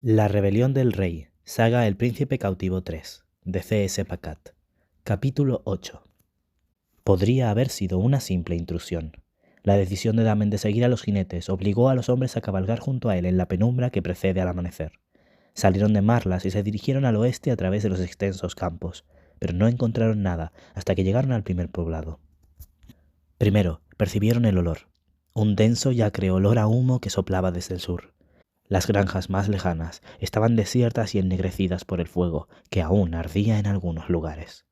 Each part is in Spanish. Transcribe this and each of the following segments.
La rebelión del rey, saga El príncipe cautivo 3, de C.S. Pacat. Capítulo 8. Podría haber sido una simple intrusión. La decisión de Damen de seguir a los jinetes obligó a los hombres a cabalgar junto a él en la penumbra que precede al amanecer. Salieron de Marlas y se dirigieron al oeste a través de los extensos campos, pero no encontraron nada hasta que llegaron al primer poblado. Primero, percibieron el olor, un denso y acre olor a humo que soplaba desde el sur. Las granjas más lejanas estaban desiertas y ennegrecidas por el fuego, que aún ardía en algunos lugares.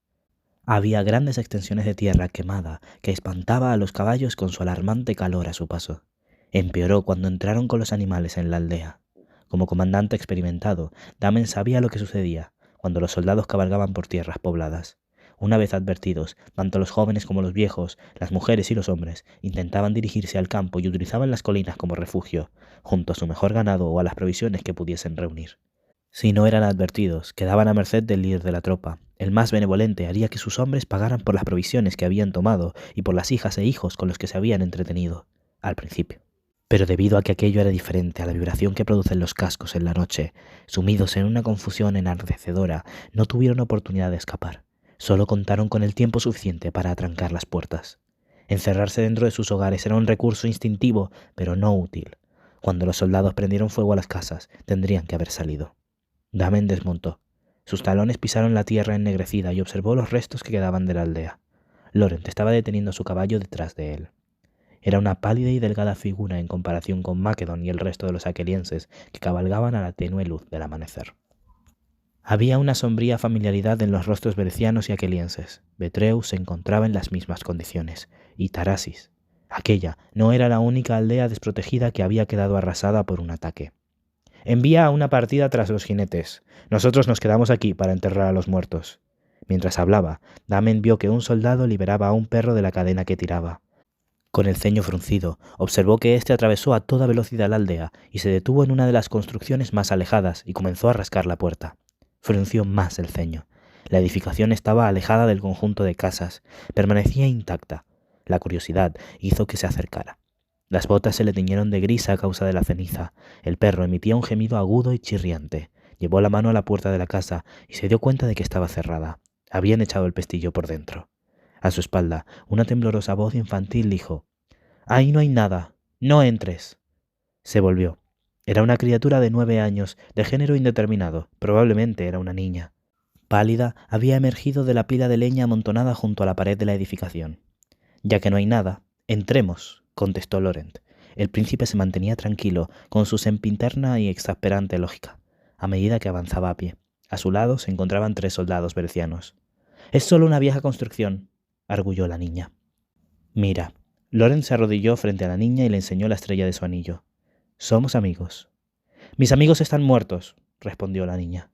Había grandes extensiones de tierra quemada que espantaba a los caballos con su alarmante calor a su paso. Empeoró cuando entraron con los animales en la aldea. Como comandante experimentado, Damen sabía lo que sucedía cuando los soldados cabalgaban por tierras pobladas. Una vez advertidos, tanto los jóvenes como los viejos, las mujeres y los hombres, intentaban dirigirse al campo y utilizaban las colinas como refugio, junto a su mejor ganado o a las provisiones que pudiesen reunir. Si no eran advertidos, quedaban a merced del líder de la tropa. El más benevolente haría que sus hombres pagaran por las provisiones que habían tomado y por las hijas e hijos con los que se habían entretenido, al principio. Pero debido a que aquello era diferente a la vibración que producen los cascos en la noche, sumidos en una confusión enardecedora, no tuvieron oportunidad de escapar. Solo contaron con el tiempo suficiente para atrancar las puertas. Encerrarse dentro de sus hogares era un recurso instintivo, pero no útil. Cuando los soldados prendieron fuego a las casas, tendrían que haber salido. Damen desmontó. Sus talones pisaron la tierra ennegrecida y observó los restos que quedaban de la aldea. Laurent estaba deteniendo su caballo detrás de él. Era una pálida y delgada figura en comparación con Macedon y el resto de los aquelienses que cabalgaban a la tenue luz del amanecer. Había una sombría familiaridad en los rostros bercianos y aquelienses. Betreus se encontraba en las mismas condiciones, y Tarasis. Aquella no era la única aldea desprotegida que había quedado arrasada por un ataque. Envía a una partida tras los jinetes. Nosotros nos quedamos aquí para enterrar a los muertos. Mientras hablaba, Damen vio que un soldado liberaba a un perro de la cadena que tiraba. Con el ceño fruncido, observó que éste atravesó a toda velocidad la aldea y se detuvo en una de las construcciones más alejadas y comenzó a rascar la puerta. Frunció más el ceño. La edificación estaba alejada del conjunto de casas, permanecía intacta. La curiosidad hizo que se acercara. Las botas se le tiñeron de gris a causa de la ceniza. El perro emitía un gemido agudo y chirriante. Llevó la mano a la puerta de la casa y se dio cuenta de que estaba cerrada. Habían echado el pestillo por dentro. A su espalda, una temblorosa voz infantil dijo: «Ahí no hay nada. No entres». Se volvió. Era una criatura de 9 años, de género indeterminado. Probablemente era una niña. Pálida, había emergido de la pila de leña amontonada junto a la pared de la edificación. «Ya que no hay nada, entremos», contestó Laurent. El príncipe se mantenía tranquilo, con su sempiterna y exasperante lógica, a medida que avanzaba a pie. A su lado se encontraban 3 soldados bercianos. «Es solo una vieja construcción», arguyó la niña. «Mira». Laurent se arrodilló frente a la niña y le enseñó la estrella de su anillo. «Somos amigos». «Mis amigos están muertos», respondió la niña.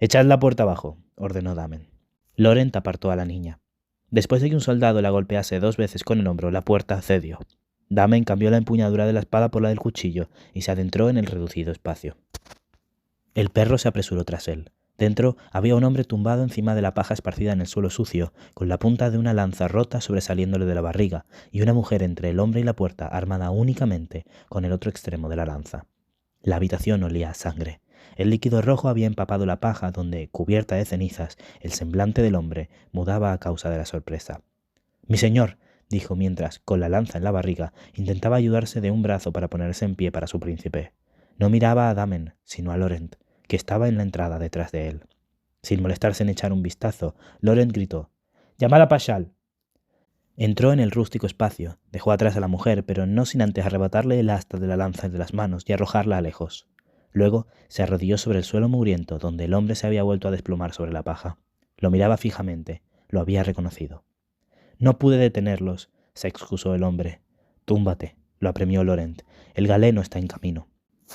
«Echad la puerta abajo», ordenó Damen. Laurent apartó a la niña. Después de que un soldado la golpease 2 veces con el hombro, la puerta cedió. Damen cambió la empuñadura de la espada por la del cuchillo y se adentró en el reducido espacio. El perro se apresuró tras él. Dentro había un hombre tumbado encima de la paja esparcida en el suelo sucio, con la punta de una lanza rota sobresaliéndole de la barriga, y una mujer entre el hombre y la puerta armada únicamente con el otro extremo de la lanza. La habitación olía a sangre. El líquido rojo había empapado la paja donde, cubierta de cenizas, el semblante del hombre mudaba a causa de la sorpresa. «Mi señor», dijo mientras, con la lanza en la barriga, intentaba ayudarse de un brazo para ponerse en pie para su príncipe. No miraba a Damen, sino a Laurent, que estaba en la entrada detrás de él. Sin molestarse en echar un vistazo, Laurent gritó: «¡Llamad a Paschal!». Entró en el rústico espacio, dejó atrás a la mujer, pero no sin antes arrebatarle el asta de la lanza de las manos y arrojarla lejos. Luego se arrodilló sobre el suelo mugriento, donde el hombre se había vuelto a desplomar sobre la paja. Lo miraba fijamente, lo había reconocido. «No pude detenerlos», se excusó el hombre. «Túmbate», lo apremió Laurent. «El galeno está en camino».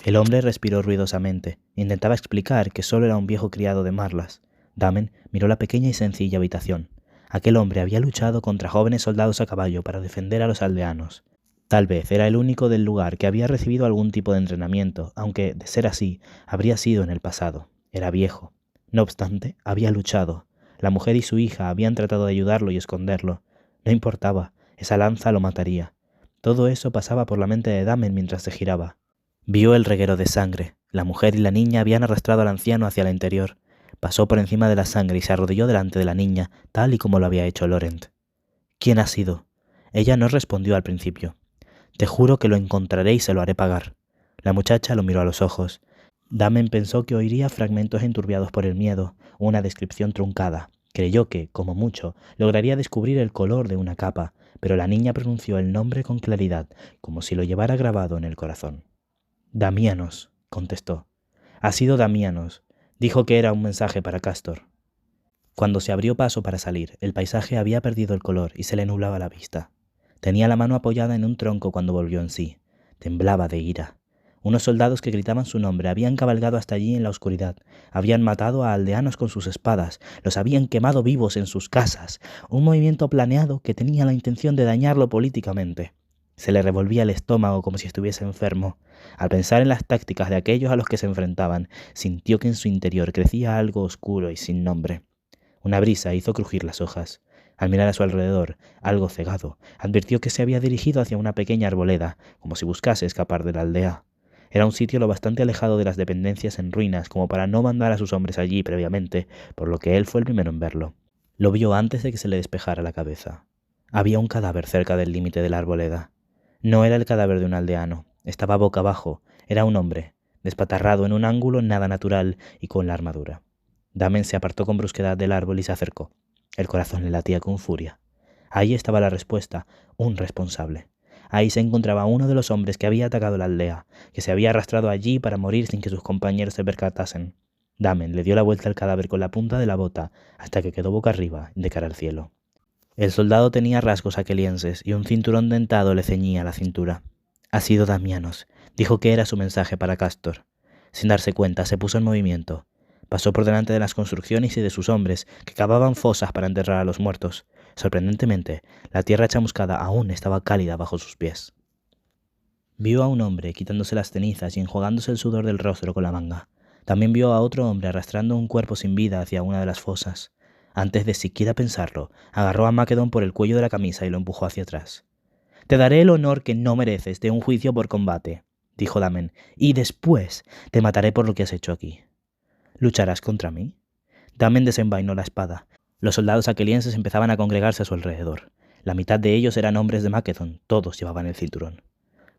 El hombre respiró ruidosamente. Intentaba explicar que solo era un viejo criado de Marlas. Damen miró la pequeña y sencilla habitación. Aquel hombre había luchado contra jóvenes soldados a caballo para defender a los aldeanos. Tal vez era el único del lugar que había recibido algún tipo de entrenamiento, aunque, de ser así, habría sido en el pasado. Era viejo. No obstante, había luchado. La mujer y su hija habían tratado de ayudarlo y esconderlo. No importaba, esa lanza lo mataría. Todo eso pasaba por la mente de Damen mientras se giraba. Vio el reguero de sangre, La mujer y la niña habían arrastrado al anciano hacia el interior. Pasó por encima de la sangre y se arrodilló delante de la niña, tal y como lo había hecho Laurent. «¿Quién ha sido?» Ella no respondió al principio. «Te juro que lo encontraré y se lo haré pagar». La muchacha lo miró a los ojos. Damen pensó que oiría fragmentos enturbiados por el miedo, una descripción truncada. Creyó que, como mucho, lograría descubrir el color de una capa, pero la niña pronunció el nombre con claridad, como si lo llevara grabado en el corazón. «Damianos», contestó. «Ha sido Damianos». Dijo que era un mensaje para Castor. Cuando se abrió paso para salir, el paisaje había perdido el color y se le nublaba la vista. Tenía la mano apoyada en un tronco cuando volvió en sí. Temblaba de ira. Unos soldados que gritaban su nombre habían cabalgado hasta allí en la oscuridad, habían matado a aldeanos con sus espadas, los habían quemado vivos en sus casas, un movimiento planeado que tenía la intención de dañarlo políticamente. Se le revolvía el estómago como si estuviese enfermo. Al pensar en las tácticas de aquellos a los que se enfrentaban, sintió que en su interior crecía algo oscuro y sin nombre. Una brisa hizo crujir las hojas. Al mirar a su alrededor, algo cegado, advirtió que se había dirigido hacia una pequeña arboleda, como si buscase escapar de la aldea. Era un sitio lo bastante alejado de las dependencias en ruinas como para no mandar a sus hombres allí previamente, por lo que él fue el primero en verlo. Lo vio antes de que se le despejara la cabeza. Había un cadáver cerca del límite de la arboleda. No era el cadáver de un aldeano, estaba boca abajo, era un hombre, despatarrado en un ángulo nada natural y con la armadura. Damen se apartó con brusquedad del árbol y se acercó. El corazón le latía con furia. Ahí estaba la respuesta, un responsable. Ahí se encontraba uno de los hombres que había atacado la aldea, que se había arrastrado allí para morir sin que sus compañeros se percatasen. Damen le dio la vuelta al cadáver con la punta de la bota hasta que quedó boca arriba, de cara al cielo. El soldado tenía rasgos aquelienses y un cinturón dentado le ceñía la cintura. «Ha sido Damianos», dijo que era su mensaje para Castor. Sin darse cuenta, se puso en movimiento. Pasó por delante de las construcciones y de sus hombres, que cavaban fosas para enterrar a los muertos. Sorprendentemente, la tierra chamuscada aún estaba cálida bajo sus pies. Vio a un hombre quitándose las cenizas y enjuagándose el sudor del rostro con la manga. También vio a otro hombre arrastrando un cuerpo sin vida hacia una de las fosas. Antes de siquiera pensarlo, agarró a Macedon por el cuello de la camisa y lo empujó hacia atrás. «Te daré el honor que no mereces de un juicio por combate», dijo Damen, «y después te mataré por lo que has hecho aquí». «¿Lucharás contra mí?» Damen desenvainó la espada. Los soldados aquelienses empezaban a congregarse a su alrededor. La mitad de ellos eran hombres de Macedon, todos llevaban el cinturón.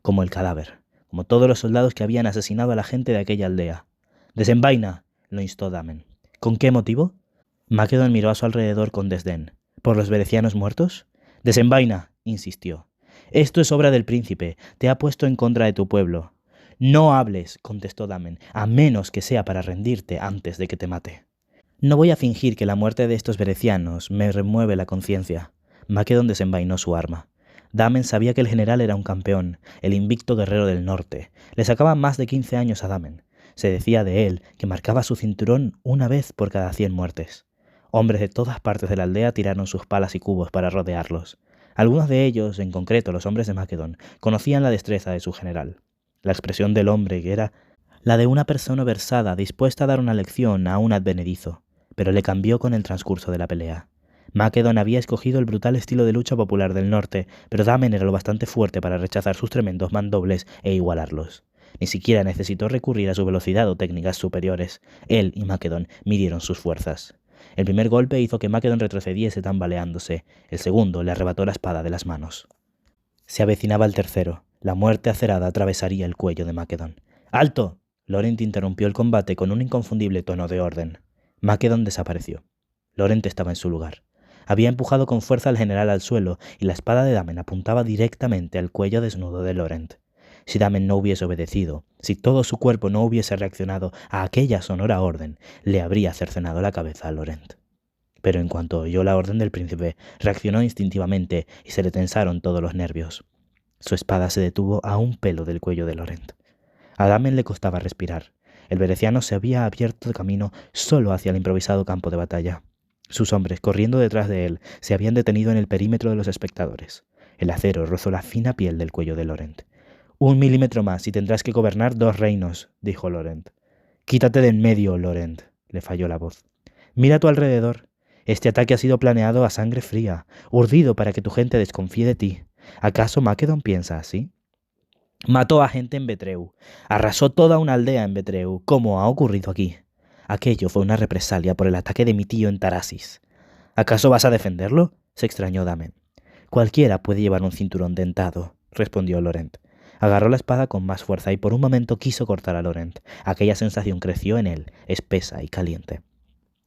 Como el cadáver, como todos los soldados que habían asesinado a la gente de aquella aldea. «Desenvaina», lo instó Damen. «¿Con qué motivo?» Macedon miró a su alrededor con desdén. «¿Por los berecianos muertos?» «Desenvaina», insistió. «Esto es obra del príncipe, te ha puesto en contra de tu pueblo». «No hables», contestó Damen, «a menos que sea para rendirte antes de que te mate». «No voy a fingir que la muerte de estos berecianos me remueve la conciencia». Macedon desenvainó su arma. Damen sabía que el general era un campeón, el invicto guerrero del norte. Le sacaba más de 15 años a Damen. Se decía de él que marcaba su cinturón una vez por cada 100 muertes. Hombres de todas partes de la aldea tiraron sus palas y cubos para rodearlos. Algunos de ellos, en concreto los hombres de Macedon, conocían la destreza de su general. La expresión del hombre que era la de una persona versada dispuesta a dar una lección a un advenedizo, pero le cambió con el transcurso de la pelea. Macedon había escogido el brutal estilo de lucha popular del norte, pero Damen era lo bastante fuerte para rechazar sus tremendos mandobles e igualarlos. Ni siquiera necesitó recurrir a su velocidad o técnicas superiores. Él y Macedon midieron sus fuerzas. El primer golpe hizo que Macedon retrocediese tambaleándose. El segundo le arrebató la espada de las manos. Se avecinaba el tercero. La muerte acerada atravesaría el cuello de Macedon. «¡Alto!» Laurent interrumpió el combate con un inconfundible tono de orden. Macedon desapareció. Laurent estaba en su lugar. Había empujado con fuerza al general al suelo y la espada de Damen apuntaba directamente al cuello desnudo de Laurent. Si Damen no hubiese obedecido, si todo su cuerpo no hubiese reaccionado a aquella sonora orden, le habría cercenado la cabeza a Laurent. Pero en cuanto oyó la orden del príncipe, reaccionó instintivamente y se le tensaron todos los nervios. Su espada se detuvo a un pelo del cuello de Laurent. A Damen le costaba respirar. El bereciano se había abierto camino solo hacia el improvisado campo de batalla. Sus hombres, corriendo detrás de él, se habían detenido en el perímetro de los espectadores. El acero rozó la fina piel del cuello de Laurent. «1 milímetro más y tendrás que gobernar 2 reinos», dijo Laurent. «Quítate de en medio, Laurent», le falló la voz. «Mira a tu alrededor. Este ataque ha sido planeado a sangre fría, urdido para que tu gente desconfíe de ti. ¿Acaso Macedon piensa así?» Mató a gente en Betreu. Arrasó toda una aldea en Betreu. ¿Cómo ha ocurrido aquí? Aquello fue una represalia por el ataque de mi tío en Tarasis. ¿Acaso vas a defenderlo? Se extrañó Damen. Cualquiera puede llevar un cinturón dentado, respondió Laurent. Agarró la espada con más fuerza y por un momento quiso cortar a Laurent. Aquella sensación creció en él, espesa y caliente.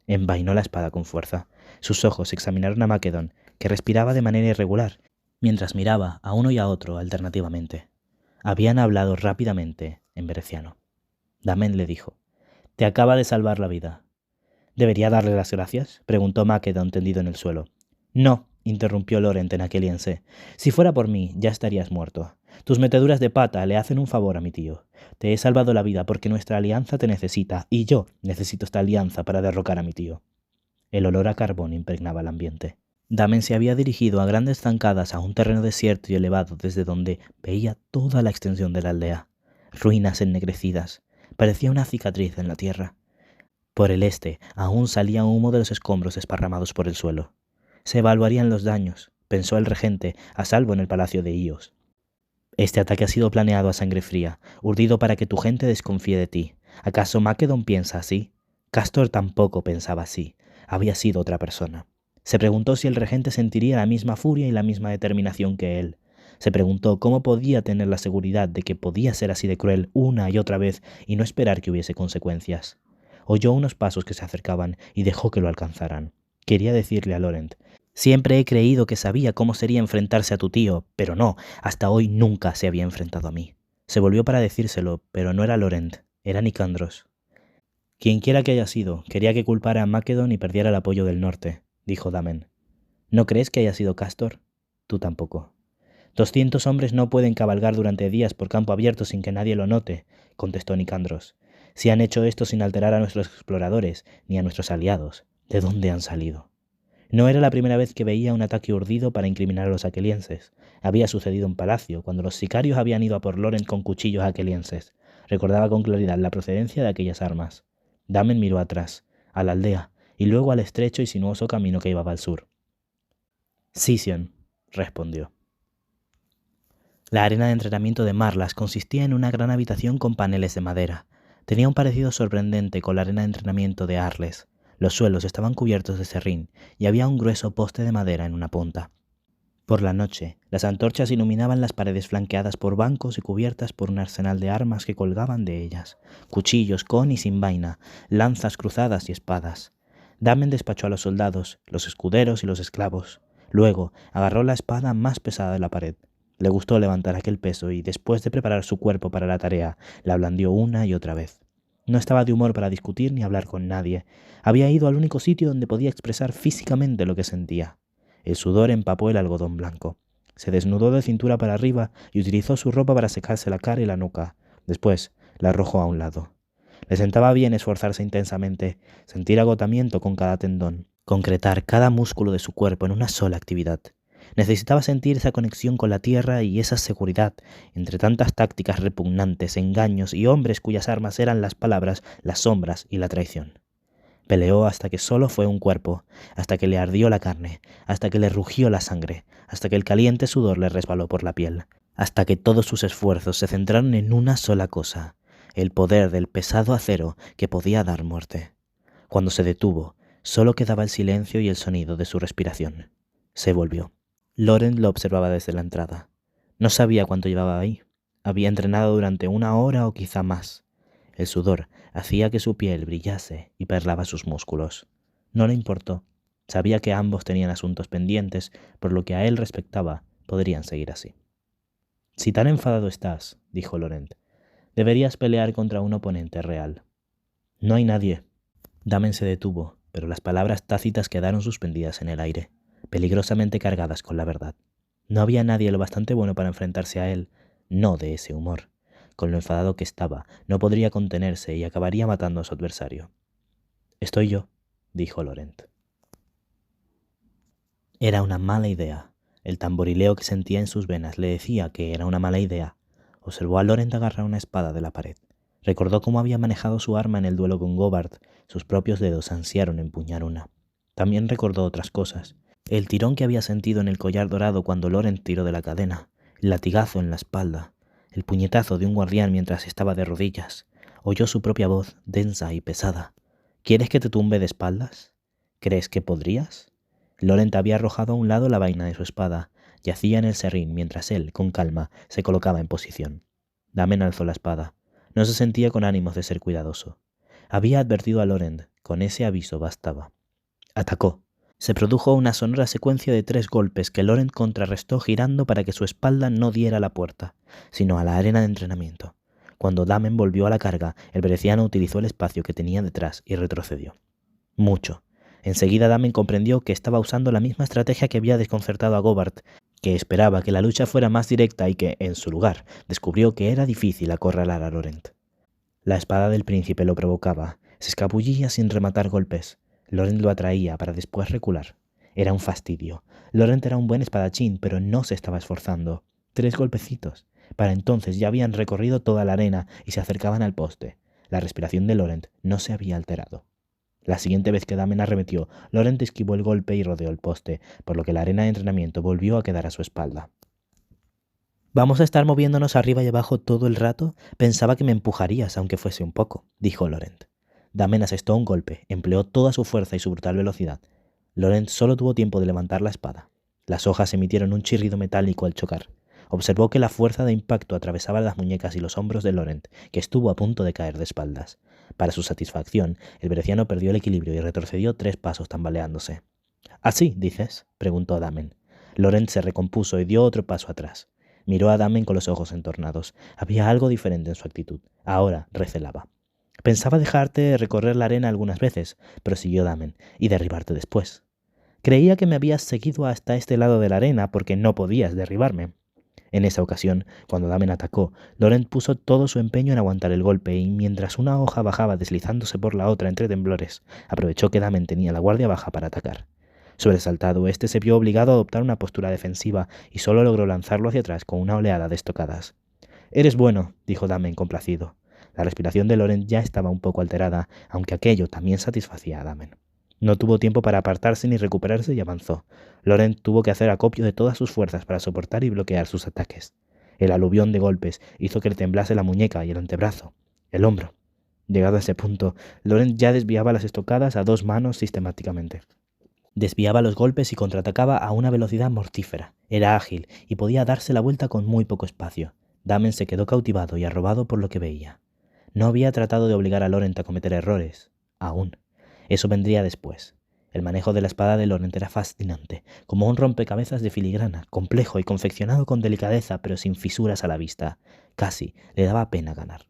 Envainó la espada con fuerza. Sus ojos examinaron a Macedon, que respiraba de manera irregular, mientras miraba a uno y a otro alternativamente. Habían hablado rápidamente en bereciano. Damen le dijo: «Te acaba de salvar la vida». «¿Debería darle las gracias?», preguntó Macedon tendido en el suelo. «No», interrumpió Laurent en aqueliense. «Si fuera por mí, ya estarías muerto. Tus meteduras de pata le hacen un favor a mi tío. Te he salvado la vida porque nuestra alianza te necesita, y yo necesito esta alianza para derrocar a mi tío». El olor a carbón impregnaba el ambiente. Damen se había dirigido a grandes zancadas a un terreno desierto y elevado desde donde veía toda la extensión de la aldea. Ruinas ennegrecidas. Parecía una cicatriz en la tierra. Por el este aún salía humo de los escombros desparramados por el suelo. Se evaluarían los daños, pensó el regente, a salvo en el palacio de Ios. Este ataque ha sido planeado a sangre fría, urdido para que tu gente desconfíe de ti. ¿Acaso Macedon piensa así? Castor tampoco pensaba así. Había sido otra persona. Se preguntó si el regente sentiría la misma furia y la misma determinación que él. Se preguntó cómo podía tener la seguridad de que podía ser así de cruel una y otra vez y no esperar que hubiese consecuencias. Oyó unos pasos que se acercaban y dejó que lo alcanzaran. Quería decirle a Laurent: «Siempre he creído que sabía cómo sería enfrentarse a tu tío, pero no, hasta hoy nunca se había enfrentado a mí». Se volvió para decírselo, pero no era Laurent, era Nicandros. «Quienquiera que haya sido, quería que culpara a Macedon y perdiera el apoyo del norte», dijo Damen. «¿No crees que haya sido Castor? Tú tampoco». «200 hombres no pueden cabalgar durante días por campo abierto sin que nadie lo note», contestó Nicandros. «Si han hecho esto sin alterar a nuestros exploradores ni a nuestros aliados, ¿de dónde han salido?». No era la primera vez que veía un ataque urdido para incriminar a los aquelienses. Había sucedido en Palacio, cuando los sicarios habían ido a por Laurent con cuchillos aquelienses. Recordaba con claridad la procedencia de aquellas armas. Damen miró atrás, a la aldea, y luego al estrecho y sinuoso camino que llevaba al sur. «Sicyon», respondió. La arena de entrenamiento de Marlas consistía en una gran habitación con paneles de madera. Tenía un parecido sorprendente con la arena de entrenamiento de Arles. Los suelos estaban cubiertos de serrín y había un grueso poste de madera en una punta. Por la noche, las antorchas iluminaban las paredes flanqueadas por bancos y cubiertas por un arsenal de armas que colgaban de ellas: cuchillos con y sin vaina, lanzas cruzadas y espadas. Damen despachó a los soldados, los escuderos y los esclavos. Luego agarró la espada más pesada de la pared. Le gustó levantar aquel peso y, después de preparar su cuerpo para la tarea, la blandió una y otra vez. No estaba de humor para discutir ni hablar con nadie. Había ido al único sitio donde podía expresar físicamente lo que sentía. El sudor empapó el algodón blanco. Se desnudó de cintura para arriba y utilizó su ropa para secarse la cara y la nuca. Después la arrojó a un lado. Le sentaba bien esforzarse intensamente, sentir agotamiento con cada tendón, concretar cada músculo de su cuerpo en una sola actividad. Necesitaba sentir esa conexión con la tierra y esa seguridad, entre tantas tácticas repugnantes, engaños y hombres cuyas armas eran las palabras, las sombras y la traición. Peleó hasta que solo fue un cuerpo, hasta que le ardió la carne, hasta que le rugió la sangre, hasta que el caliente sudor le resbaló por la piel, hasta que todos sus esfuerzos se centraron en una sola cosa: el poder del pesado acero que podía dar muerte. Cuando se detuvo, solo quedaba el silencio y el sonido de su respiración. Se volvió. Laurent lo observaba desde la entrada. No sabía cuánto llevaba ahí. Había entrenado durante 1 hora o quizá más. El sudor hacía que su piel brillase y perlaba sus músculos. No le importó. Sabía que ambos tenían asuntos pendientes, por lo que a él respectaba, podrían seguir así. «Si tan enfadado estás», dijo Laurent, «deberías pelear contra un oponente real». «No hay nadie». Damen se detuvo, pero las palabras tácitas quedaron suspendidas en el aire, peligrosamente cargadas con la verdad. No había nadie lo bastante bueno para enfrentarse a él, no de ese humor. Con lo enfadado que estaba, no podría contenerse y acabaría matando a su adversario. «Estoy yo», dijo Laurent. Era una mala idea. El tamborileo que sentía en sus venas le decía que era una mala idea. Observó a Laurent agarrar una espada de la pared. Recordó cómo había manejado su arma en el duelo con Gobard. Sus propios dedos ansiaron empuñar una. También recordó otras cosas. El tirón que había sentido en el collar dorado cuando Laurent tiró de la cadena, el latigazo en la espalda. el puñetazo de un guardián mientras estaba de rodillas. Oyó su propia voz, densa y pesada. ¿Quieres que te tumbe de espaldas? ¿Crees que podrías? Laurent había arrojado a un lado la vaina de su espada. Yacía en el serrín mientras él, con calma, se colocaba en posición. Damen alzó la espada. No se sentía con ánimos de ser cuidadoso. Había advertido a Laurent. Con ese aviso bastaba. Atacó. Se produjo una sonora secuencia de 3 golpes que Laurent contrarrestó girando para que su espalda no diera a la puerta, sino a la arena de entrenamiento. Cuando Damen volvió a la carga, el veneciano utilizó el espacio que tenía detrás y retrocedió. Mucho. Enseguida Damen comprendió que estaba usando la misma estrategia que había desconcertado a Gobart, que esperaba que la lucha fuera más directa y que, en su lugar, descubrió que era difícil acorralar a Laurent. La espada del príncipe lo provocaba. Se escabullía sin rematar golpes. Laurent lo atraía para después recular. Era un fastidio. Laurent era un buen espadachín, pero no se estaba esforzando. 3 golpecitos. Para entonces ya habían recorrido toda la arena y se acercaban al poste. La respiración de Laurent no se había alterado. La siguiente vez que Damen arremetió, Laurent esquivó el golpe y rodeó el poste, por lo que la arena de entrenamiento volvió a quedar a su espalda. «¿Vamos a estar moviéndonos arriba y abajo todo el rato? Pensaba que me empujarías, aunque fuese un poco», dijo Laurent. Damen asestó un golpe, empleó toda su fuerza y su brutal velocidad. Laurent solo tuvo tiempo de levantar la espada. Las hojas emitieron un chirrido metálico al chocar. Observó que la fuerza de impacto atravesaba las muñecas y los hombros de Laurent, que estuvo a punto de caer de espaldas. Para su satisfacción, el veneciano perdió el equilibrio y retrocedió 3 pasos tambaleándose. «¿Así, dices?», preguntó Damen. Laurent se recompuso y dio otro paso atrás. Miró a Damen con los ojos entornados. Había algo diferente en su actitud. Ahora recelaba. «Pensaba dejarte recorrer la arena algunas veces», prosiguió Damen, «y derribarte después. Creía que me habías seguido hasta este lado de la arena porque no podías derribarme». En esa ocasión, cuando Damen atacó, Laurent puso todo su empeño en aguantar el golpe y, mientras una hoja bajaba deslizándose por la otra entre temblores, aprovechó que Damen tenía la guardia baja para atacar. Sobresaltado, este se vio obligado a adoptar una postura defensiva y solo logró lanzarlo hacia atrás con una oleada de estocadas. «Eres bueno», dijo Damen complacido. La respiración de Laurent ya estaba un poco alterada, aunque aquello también satisfacía a Damen. No tuvo tiempo para apartarse ni recuperarse y avanzó. Laurent tuvo que hacer acopio de todas sus fuerzas para soportar y bloquear sus ataques. El aluvión de golpes hizo que le temblase la muñeca y el antebrazo, el hombro. Llegado a ese punto, Laurent ya desviaba las estocadas a 2 manos sistemáticamente. Desviaba los golpes y contraatacaba a una velocidad mortífera. Era ágil y podía darse la vuelta con muy poco espacio. Damen se quedó cautivado y arrobado por lo que veía. No había tratado de obligar a Laurent a cometer errores. Aún. Eso vendría después. El manejo de la espada de Laurent era fascinante, como un rompecabezas de filigrana, complejo y confeccionado con delicadeza pero sin fisuras a la vista. Casi le daba pena ganar.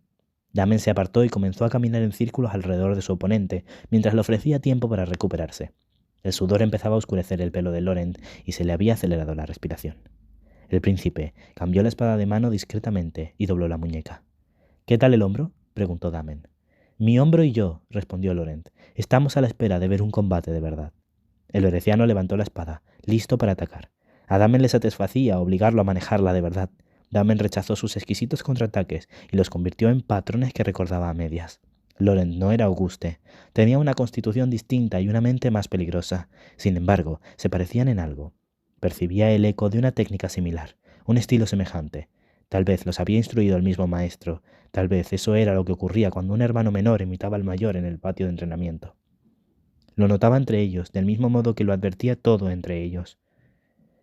Damen se apartó y comenzó a caminar en círculos alrededor de su oponente, mientras le ofrecía tiempo para recuperarse. El sudor empezaba a oscurecer el pelo de Laurent y se le había acelerado la respiración. El príncipe cambió la espada de mano discretamente y dobló la muñeca. «¿Qué tal el hombro?», preguntó Damen. «Mi hombro y yo», respondió Laurent, «estamos a la espera de ver un combate de verdad». El veneciano levantó la espada, listo para atacar. A Damen le satisfacía obligarlo a manejarla de verdad. Damen rechazó sus exquisitos contraataques y los convirtió en patrones que recordaba a medias. Laurent no era Auguste. Tenía una constitución distinta y una mente más peligrosa. Sin embargo, se parecían en algo. Percibía el eco de una técnica similar, un estilo semejante. Tal vez los había instruido el mismo maestro. Tal vez eso era lo que ocurría cuando un hermano menor imitaba al mayor en el patio de entrenamiento. Lo notaba entre ellos, del mismo modo que lo advertía todo entre ellos.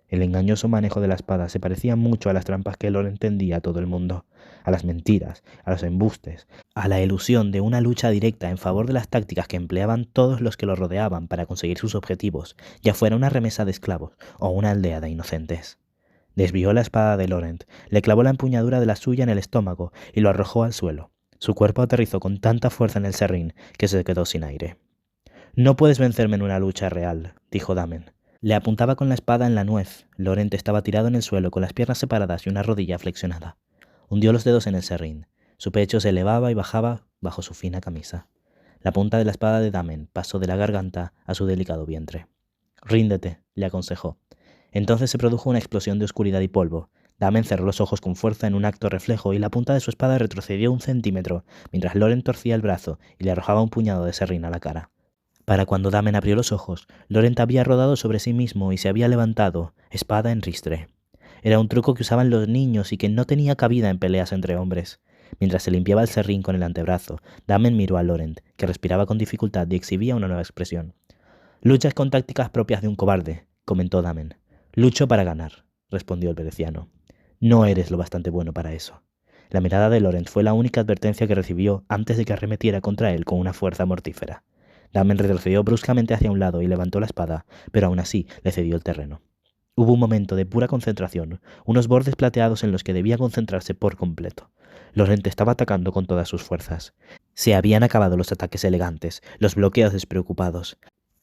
El engañoso manejo de la espada se parecía mucho a las trampas que Laurent tendía a todo el mundo, a las mentiras, a los embustes, a la ilusión de una lucha directa en favor de las tácticas que empleaban todos los que lo rodeaban para conseguir sus objetivos, ya fuera una remesa de esclavos o una aldea de inocentes. Desvió la espada de Laurent, le clavó la empuñadura de la suya en el estómago y lo arrojó al suelo. Su cuerpo aterrizó con tanta fuerza en el serrín que se quedó sin aire. «No puedes vencerme en una lucha real», dijo Damen. Le apuntaba con la espada en la nuez. Laurent estaba tirado en el suelo con las piernas separadas y una rodilla flexionada. Hundió los dedos en el serrín. Su pecho se elevaba y bajaba bajo su fina camisa. La punta de la espada de Damen pasó de la garganta a su delicado vientre. «Ríndete», le aconsejó. Entonces se produjo una explosión de oscuridad y polvo. Damen cerró los ojos con fuerza en un acto reflejo y la punta de su espada retrocedió 1 centímetro, mientras Laurent torcía el brazo y le arrojaba un puñado de serrín a la cara. Para cuando Damen abrió los ojos, Laurent había rodado sobre sí mismo y se había levantado, espada en ristre. Era un truco que usaban los niños y que no tenía cabida en peleas entre hombres. Mientras se limpiaba el serrín con el antebrazo, Damen miró a Laurent, que respiraba con dificultad y exhibía una nueva expresión. «Luchas con tácticas propias de un cobarde», comentó Damen. «Lucho para ganar», respondió el veneciano. «No eres lo bastante bueno para eso». La mirada de Laurent fue la única advertencia que recibió antes de que arremetiera contra él con una fuerza mortífera. Damen retrocedió bruscamente hacia un lado y levantó la espada, pero aún así le cedió el terreno. Hubo un momento de pura concentración, unos bordes plateados en los que debía concentrarse por completo. Laurent estaba atacando con todas sus fuerzas. Se habían acabado los ataques elegantes, los bloqueos despreocupados.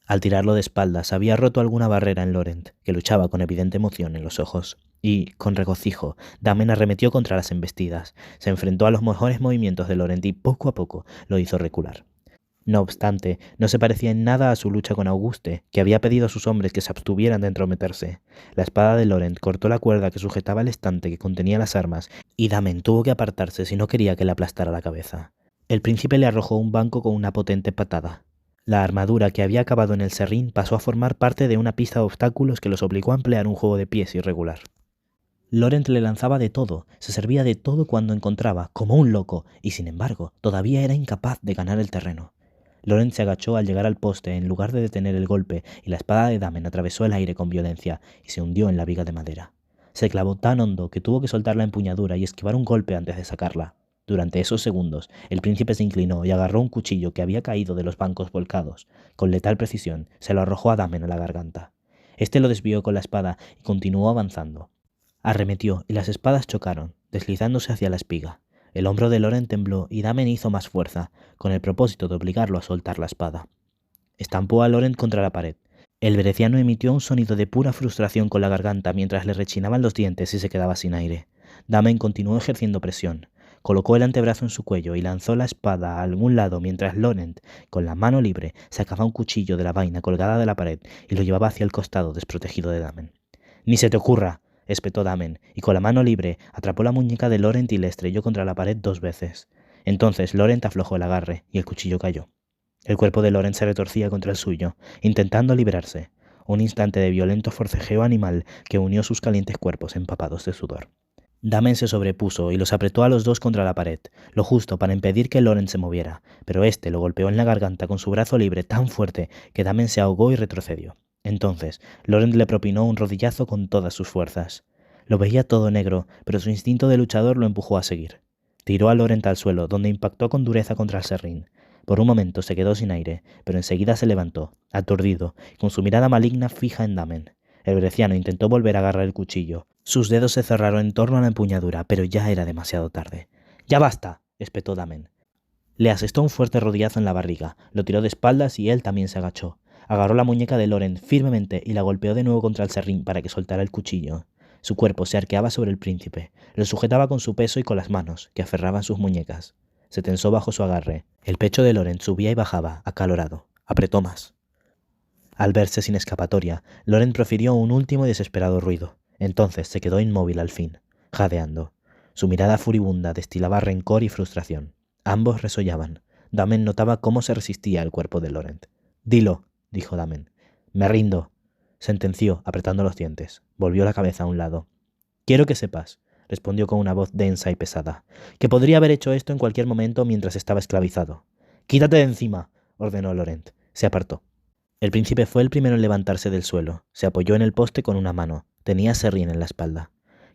Al tirarlo de espaldas había roto alguna barrera en Laurent, que luchaba con evidente emoción en los ojos. Y, con regocijo, Damen arremetió contra las embestidas, se enfrentó a los mejores movimientos de Laurent y poco a poco lo hizo recular. No obstante, no se parecía en nada a su lucha con Auguste, que había pedido a sus hombres que se abstuvieran de entrometerse. La espada de Laurent cortó la cuerda que sujetaba el estante que contenía las armas, y Damen tuvo que apartarse si no quería que le aplastara la cabeza. El príncipe le arrojó un banco con una potente patada. La armadura que había acabado en el serrín pasó a formar parte de una pista de obstáculos que los obligó a emplear un juego de pies irregular. Laurent le lanzaba de todo, se servía de todo cuando encontraba, como un loco, y sin embargo, todavía era incapaz de ganar el terreno. Laurent se agachó al llegar al poste en lugar de detener el golpe, y la espada de Damen atravesó el aire con violencia y se hundió en la viga de madera. Se clavó tan hondo que tuvo que soltar la empuñadura y esquivar un golpe antes de sacarla. Durante esos segundos, el príncipe se inclinó y agarró un cuchillo que había caído de los bancos volcados. Con letal precisión, se lo arrojó a Damen a la garganta. Este lo desvió con la espada y continuó avanzando. Arremetió y las espadas chocaron, deslizándose hacia la espiga. El hombro de Laurent tembló y Damen hizo más fuerza, con el propósito de obligarlo a soltar la espada. Estampó a Laurent contra la pared. El veneciano emitió un sonido de pura frustración con la garganta mientras le rechinaban los dientes y se quedaba sin aire. Damen continuó ejerciendo presión. Colocó el antebrazo en su cuello y lanzó la espada a algún lado mientras Laurent, con la mano libre, sacaba un cuchillo de la vaina colgada de la pared y lo llevaba hacia el costado desprotegido de Damen. «¡Ni se te ocurra!», espetó Damen, y con la mano libre atrapó la muñeca de Laurent y le estrelló contra la pared 2 veces. Entonces Laurent aflojó el agarre y el cuchillo cayó. El cuerpo de Laurent se retorcía contra el suyo, intentando liberarse. Un instante de violento forcejeo animal que unió sus calientes cuerpos empapados de sudor. Damen se sobrepuso y los apretó a los dos contra la pared, lo justo para impedir que Laurent se moviera, pero este lo golpeó en la garganta con su brazo libre tan fuerte que Damen se ahogó y retrocedió. Entonces, Laurent le propinó un rodillazo con todas sus fuerzas. Lo veía todo negro, pero su instinto de luchador lo empujó a seguir. Tiró a Laurent al suelo, donde impactó con dureza contra el serrín. Por un momento se quedó sin aire, pero enseguida se levantó, aturdido, con su mirada maligna fija en Damen. El veneciano intentó volver a agarrar el cuchillo. Sus dedos se cerraron en torno a la empuñadura, pero ya era demasiado tarde. «¡Ya basta!», espetó Damen. Le asestó un fuerte rodillazo en la barriga, lo tiró de espaldas y él también se agachó. Agarró la muñeca de Laurent firmemente y la golpeó de nuevo contra el serrín para que soltara el cuchillo. Su cuerpo se arqueaba sobre el príncipe, lo sujetaba con su peso y con las manos, que aferraban sus muñecas. Se tensó bajo su agarre. El pecho de Laurent subía y bajaba, acalorado. Apretó más. Al verse sin escapatoria, Laurent profirió un último y desesperado ruido. Entonces se quedó inmóvil al fin, jadeando. Su mirada furibunda destilaba rencor y frustración. Ambos resollaban. Damen notaba cómo se resistía el cuerpo de Laurent. «Dilo», dijo Damen. «Me rindo», sentenció, apretando los dientes. Volvió la cabeza a un lado. «Quiero que sepas», respondió con una voz densa y pesada, «que podría haber hecho esto en cualquier momento mientras estaba esclavizado». «Quítate de encima», ordenó Laurent. Se apartó. El príncipe fue el primero en levantarse del suelo. Se apoyó en el poste con una mano. Tenía serrín en la espalda.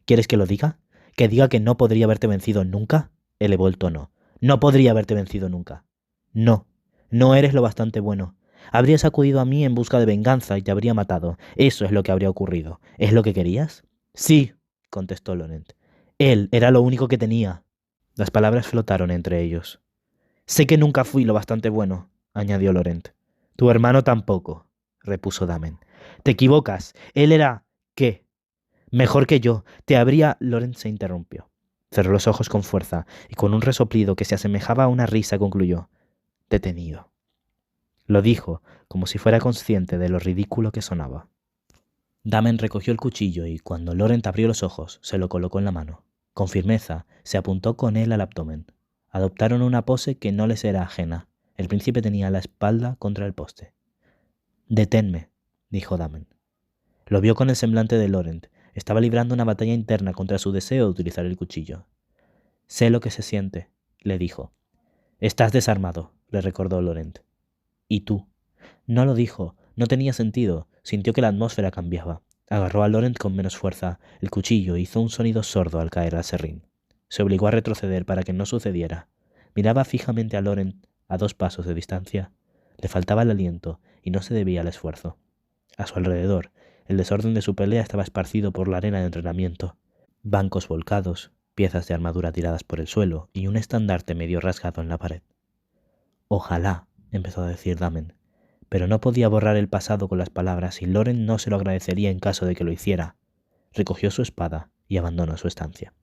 «¿Quieres que lo diga? ¿Que diga que no podría haberte vencido nunca?» Elevó el tono. «No podría haberte vencido nunca». «No. No eres lo bastante bueno. Habrías acudido a mí en busca de venganza y te habría matado. Eso es lo que habría ocurrido. ¿Es lo que querías?» «Sí», contestó Laurent. «Él era lo único que tenía». Las palabras flotaron entre ellos. «Sé que nunca fui lo bastante bueno», añadió Laurent. «Tu hermano tampoco», repuso Damen. «Te equivocas. Él era... ¿qué? Mejor que yo. Te habría...» Laurent se interrumpió. Cerró los ojos con fuerza y con un resoplido que se asemejaba a una risa concluyó. «Detenido». Lo dijo como si fuera consciente de lo ridículo que sonaba. Damen recogió el cuchillo y, cuando Laurent abrió los ojos, se lo colocó en la mano. Con firmeza, se apuntó con él al abdomen. Adoptaron una pose que no les era ajena. El príncipe tenía la espalda contra el poste. «Deténme», dijo Damen. Lo vio con el semblante de Laurent, Estaba librando una batalla interna contra su deseo de utilizar el cuchillo. «Sé lo que se siente», le dijo. «Estás desarmado», le recordó Laurent. «¿Y tú?» No lo dijo, no tenía sentido, sintió que la atmósfera cambiaba. Agarró a Laurent con menos fuerza, el cuchillo hizo un sonido sordo al caer al serrín. Se obligó a retroceder para que no sucediera. Miraba fijamente a Laurent a 2 pasos de distancia. Le faltaba el aliento y no se debía al esfuerzo. A su alrededor, el desorden de su pelea estaba esparcido por la arena de entrenamiento. Bancos volcados, piezas de armadura tiradas por el suelo y un estandarte medio rasgado en la pared. «Ojalá», empezó a decir Damen, pero no podía borrar el pasado con las palabras y Laurent no se lo agradecería en caso de que lo hiciera. Recogió su espada y abandonó su estancia.